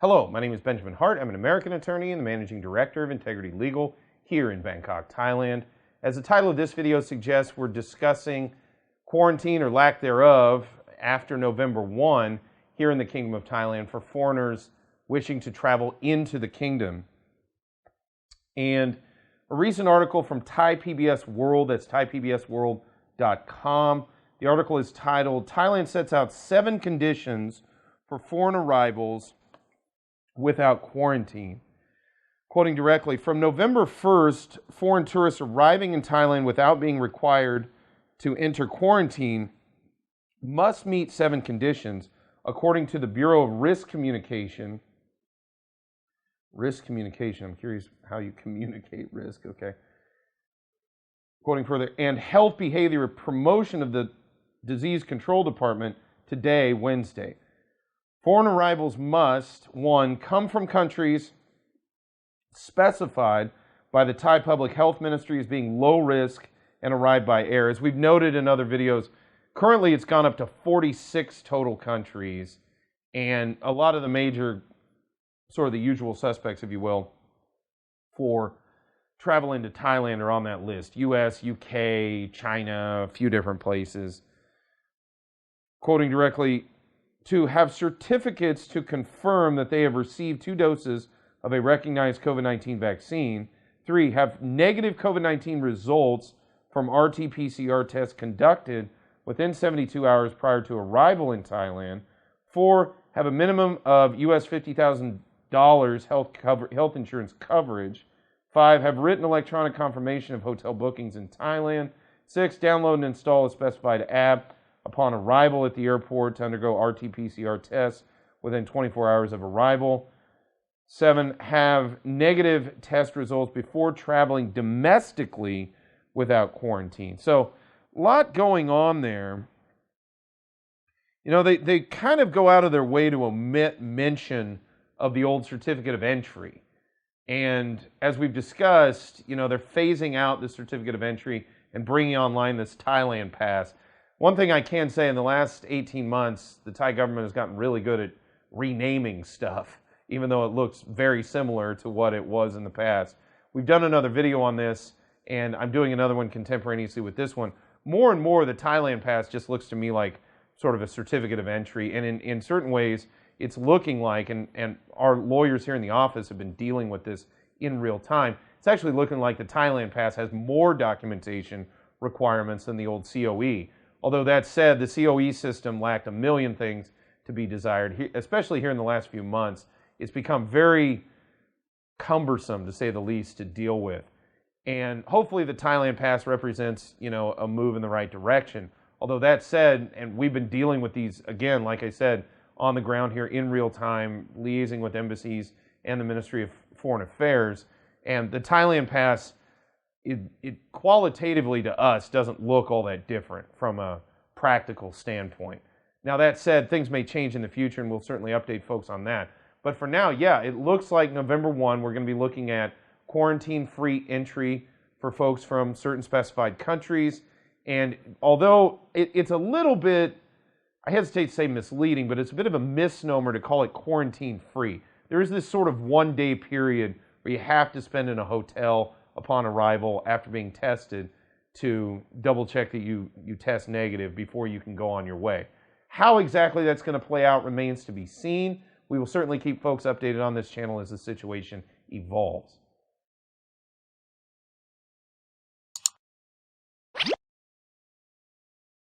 Hello, my name is Benjamin Hart. I'm an American attorney and the Managing Director of Integrity Legal here in Bangkok, Thailand. As the title of this video suggests, we're discussing quarantine or lack thereof after November 1 here in the Kingdom of Thailand for foreigners wishing to travel into the kingdom. And a recent article from Thai PBS World, that's thaipbsworld.com. The article is titled, Thailand Sets Out 7 Conditions for Foreign Arrivals Without Quarantine. Quoting directly, from November 1st, foreign tourists arriving in Thailand without being required to enter quarantine must meet 7 conditions, according to the Bureau of Risk Communication. Risk communication, I'm curious how you communicate risk, okay. Quoting further, and Health Behavior Promotion of the Disease Control Department today, Wednesday. Foreign arrivals must, 1, come from countries specified by the Thai Public Health Ministry as being low risk and arrive by air. As we've noted in other videos, currently it's gone up to 46 total countries, and a lot of the major, sort of the usual suspects, if you will, for travel into Thailand are on that list. US, UK, China, a few different places. Quoting directly, to have certificates to confirm that they have received 2 doses of a recognized COVID-19 vaccine. 3, have negative COVID-19 results from RT-PCR tests conducted within 72 hours prior to arrival in Thailand. 4, have a minimum of US $50,000 health insurance coverage. 5, have written electronic confirmation of hotel bookings in Thailand. 6, download and install a specified app upon arrival at the airport to undergo RT-PCR tests within 24 hours of arrival. 7, have negative test results before traveling domestically without quarantine. So, a lot going on there. You know, they kind of go out of their way to omit mention of the old certificate of entry. And as we've discussed, you know, they're phasing out the certificate of entry and bringing online this Thailand Pass. One thing I can say, in the last 18 months, the Thai government has gotten really good at renaming stuff, even though it looks very similar to what it was in the past. We've done another video on this, and I'm doing another one contemporaneously with this one. More and more, the Thailand Pass just looks to me like sort of a certificate of entry, and in certain ways, it's looking like, and our lawyers here in the office have been dealing with this in real time, it's actually looking like the Thailand Pass has more documentation requirements than the old COE. Although that said, the COE system lacked a million things to be desired, especially here in the last few months. It's become very cumbersome, to say the least, to deal with. And hopefully the Thailand Pass represents, you know, a move in the right direction. Although that said, and we've been dealing with these, again, like I said, on the ground here in real time, liaising with embassies and the Ministry of Foreign Affairs. And the Thailand Pass, it qualitatively to us doesn't look all that different from a practical standpoint. Now that said, things may change in the future, and we'll certainly update folks on that. But for now, yeah, it looks like November 1, we're going to be looking at quarantine-free entry for folks from certain specified countries. And although it's a little bit, I hesitate to say misleading, but it's a bit of a misnomer to call it quarantine-free. There is this sort of one-day period where you have to spend in a hotel upon arrival after being tested to double check that you test negative before you can go on your way. How exactly that's going to play out remains to be seen. We will certainly keep folks updated on this channel as the situation evolves.